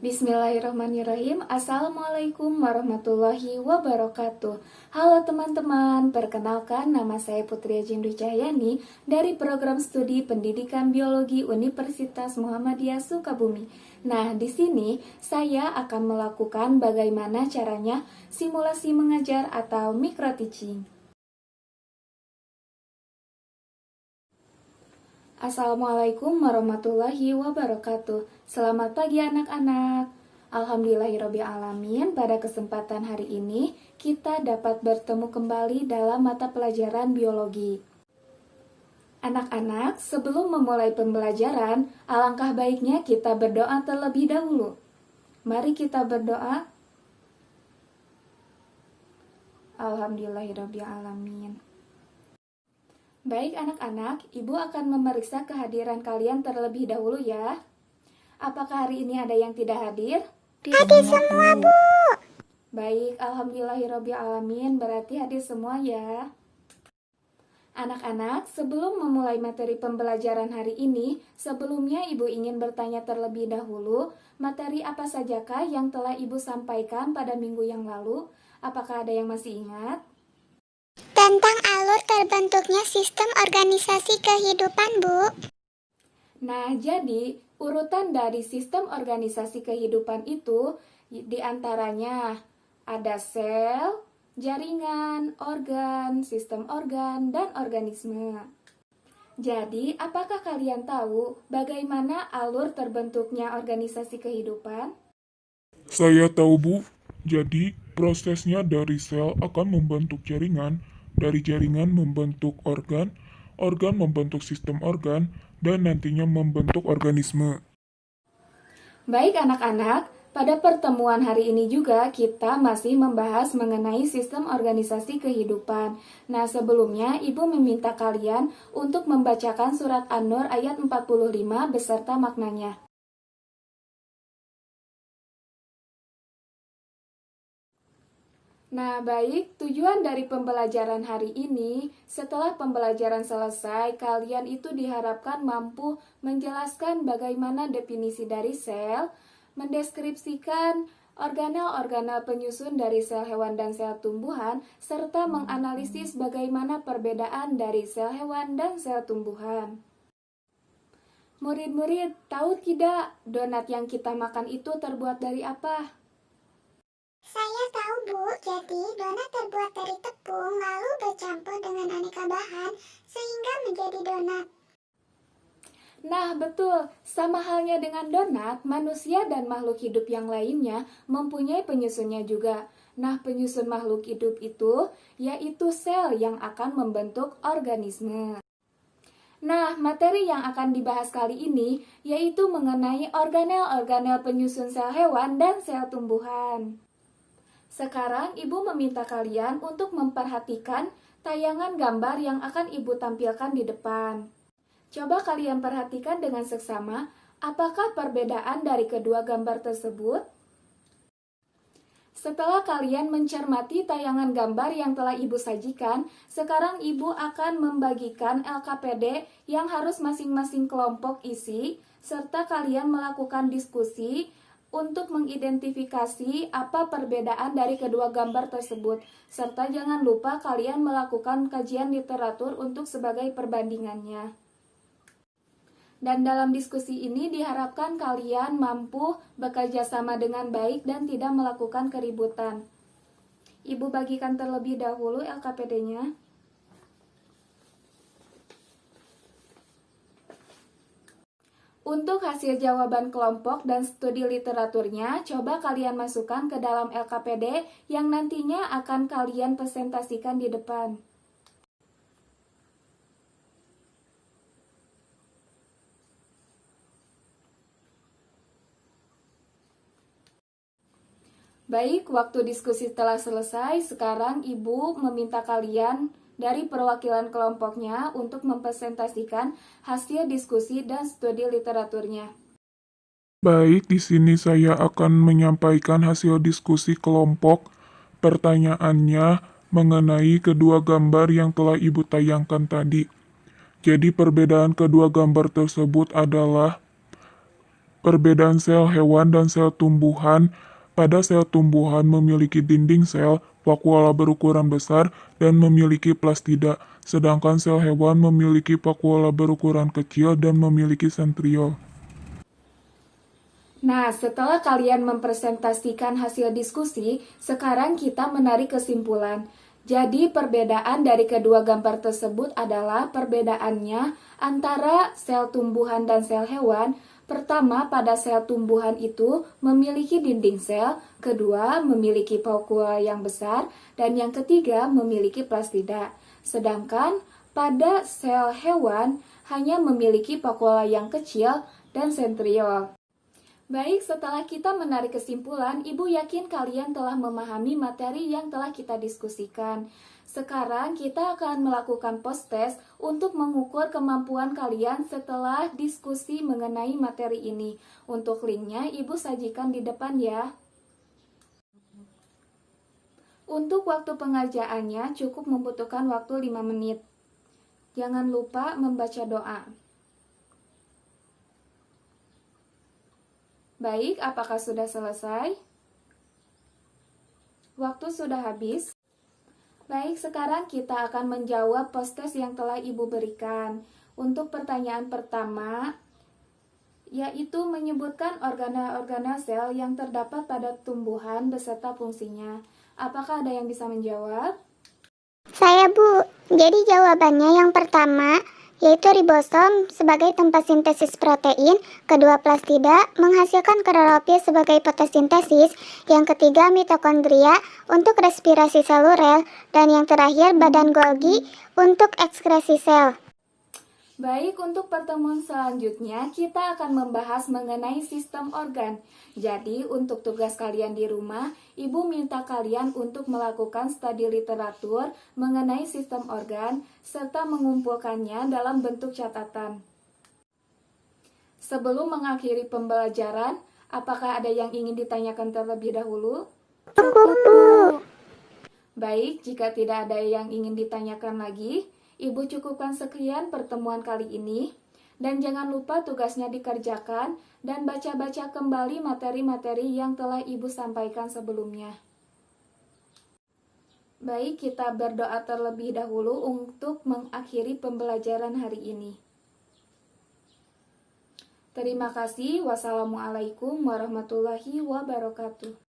Bismillahirrahmanirrahim. Assalamualaikum warahmatullahi wabarakatuh. Halo teman-teman, perkenalkan nama saya Putri Jindu Cahyani dari program studi Pendidikan Biologi Universitas Muhammadiyah Sukabumi. Nah, di sini saya akan melakukan bagaimana caranya simulasi mengajar atau micro teaching. Assalamualaikum warahmatullahi wabarakatuh. Selamat pagi anak-anak. Alhamdulillahirrabbilalamin, pada kesempatan hari ini kita dapat bertemu kembali dalam mata pelajaran biologi. Anak-anak, sebelum memulai pembelajaran, alangkah baiknya kita berdoa terlebih dahulu. Mari kita berdoa. Alhamdulillahirrabbilalamin. Baik anak-anak, Ibu akan memeriksa kehadiran kalian terlebih dahulu ya. Apakah hari ini ada yang tidak hadir? Hadir semua, Bu. Baik, alhamdulillahirrabbilalamin, berarti hadir semua ya. Anak-anak, sebelum memulai materi pembelajaran hari ini, sebelumnya Ibu ingin bertanya terlebih dahulu, materi apa sajakah yang telah Ibu sampaikan pada minggu yang lalu? Apakah ada yang masih ingat? Tentang alur terbentuknya sistem organisasi kehidupan, Bu. Nah, jadi urutan dari sistem organisasi kehidupan itu diantaranya ada sel, jaringan, organ, sistem organ, dan organisme. Jadi, apakah kalian tahu bagaimana alur terbentuknya organisasi kehidupan? Saya tahu, Bu. Jadi, prosesnya dari sel akan membentuk jaringan, dari jaringan membentuk organ, organ membentuk sistem organ, dan nantinya membentuk organisme. Baik anak-anak, pada pertemuan hari ini juga kita masih membahas mengenai sistem organisasi kehidupan. Nah, sebelumnya Ibu meminta kalian untuk membacakan surat An-Nur ayat 45 beserta maknanya. Nah, baik, tujuan dari pembelajaran hari ini, setelah pembelajaran selesai, kalian itu diharapkan mampu menjelaskan bagaimana definisi dari sel, mendeskripsikan organel-organel penyusun dari sel hewan dan sel tumbuhan, serta menganalisis bagaimana perbedaan dari sel hewan dan sel tumbuhan. Murid-murid, tahu tidak donat yang kita makan itu terbuat dari apa? Saya tahu, Bu. Jadi, donat terbuat dari tepung, lalu bercampur dengan aneka bahan, sehingga menjadi donat. Nah, betul. Sama halnya dengan donat, manusia dan makhluk hidup yang lainnya mempunyai penyusunnya juga. Nah, penyusun makhluk hidup itu yaitu sel yang akan membentuk organisme. Nah, materi yang akan dibahas kali ini yaitu mengenai organel-organel penyusun sel hewan dan sel tumbuhan. Sekarang Ibu meminta kalian untuk memperhatikan tayangan gambar yang akan Ibu tampilkan di depan. Coba kalian perhatikan dengan seksama, apakah perbedaan dari kedua gambar tersebut? Setelah kalian mencermati tayangan gambar yang telah Ibu sajikan, sekarang Ibu akan membagikan LKPD yang harus masing-masing kelompok isi, serta kalian melakukan diskusi untuk mengidentifikasi apa perbedaan dari kedua gambar tersebut, serta jangan lupa kalian melakukan kajian literatur untuk sebagai perbandingannya. Dan dalam diskusi ini diharapkan kalian mampu bekerja sama dengan baik dan tidak melakukan keributan. Ibu bagikan terlebih dahulu LKPD-nya. Untuk hasil jawaban kelompok dan studi literaturnya, coba kalian masukkan ke dalam LKPD yang nantinya akan kalian presentasikan di depan. Baik, waktu diskusi telah selesai. Sekarang Ibu meminta kalian dari perwakilan kelompoknya untuk mempresentasikan hasil diskusi dan studi literaturnya. Baik, di sini saya akan menyampaikan hasil diskusi kelompok. Pertanyaannya mengenai kedua gambar yang telah Ibu tayangkan tadi. Jadi perbedaan kedua gambar tersebut adalah Perbedaan sel hewan dan sel tumbuhan. Pada sel tumbuhan memiliki dinding sel, vakuola berukuran besar, dan memiliki plastida. Sedangkan sel hewan memiliki vakuola berukuran kecil dan memiliki sentriol. Nah, setelah kalian mempresentasikan hasil diskusi, sekarang kita menarik kesimpulan. Jadi, perbedaan dari kedua gambar tersebut adalah perbedaannya antara sel tumbuhan dan sel hewan. Pertama, pada sel tumbuhan itu memiliki dinding sel, kedua memiliki vakuola yang besar, dan yang ketiga memiliki plastida. Sedangkan pada sel hewan hanya memiliki vakuola yang kecil dan sentriol. Baik, setelah kita menarik kesimpulan, Ibu yakin kalian telah memahami materi yang telah kita diskusikan. Sekarang kita akan melakukan post-test untuk mengukur kemampuan kalian setelah diskusi mengenai materi ini. Untuk linknya, Ibu sajikan di depan ya. Untuk waktu pengerjaannya cukup membutuhkan waktu 5 menit. Jangan lupa membaca doa. Baik, apakah sudah selesai? Waktu sudah habis. Baik, sekarang kita akan menjawab post-test yang telah Ibu berikan. Untuk pertanyaan pertama, yaitu menyebutkan organel-organel sel yang terdapat pada tumbuhan beserta fungsinya. Apakah ada yang bisa menjawab? Saya, Bu. Jadi jawabannya yang pertama, yaitu ribosom sebagai tempat sintesis protein, kedua plastida menghasilkan klorofil sebagai fotosintesis, yang ketiga mitokondria untuk respirasi seluler, dan yang terakhir badan Golgi untuk ekskresi sel. Baik, untuk pertemuan selanjutnya kita akan membahas mengenai sistem organ. Jadi, untuk tugas kalian di rumah, Ibu minta kalian untuk melakukan studi literatur mengenai sistem organ serta mengumpulkannya dalam bentuk catatan. Sebelum mengakhiri pembelajaran, apakah ada yang ingin ditanyakan terlebih dahulu? Cukup, Bu. Baik, jika tidak ada yang ingin ditanyakan lagi, Ibu cukupkan sekian pertemuan kali ini. Dan jangan lupa tugasnya dikerjakan dan baca-baca kembali materi-materi yang telah Ibu sampaikan sebelumnya. Baik, kita berdoa terlebih dahulu untuk mengakhiri pembelajaran hari ini. Terima kasih. Wassalamualaikum warahmatullahi wabarakatuh.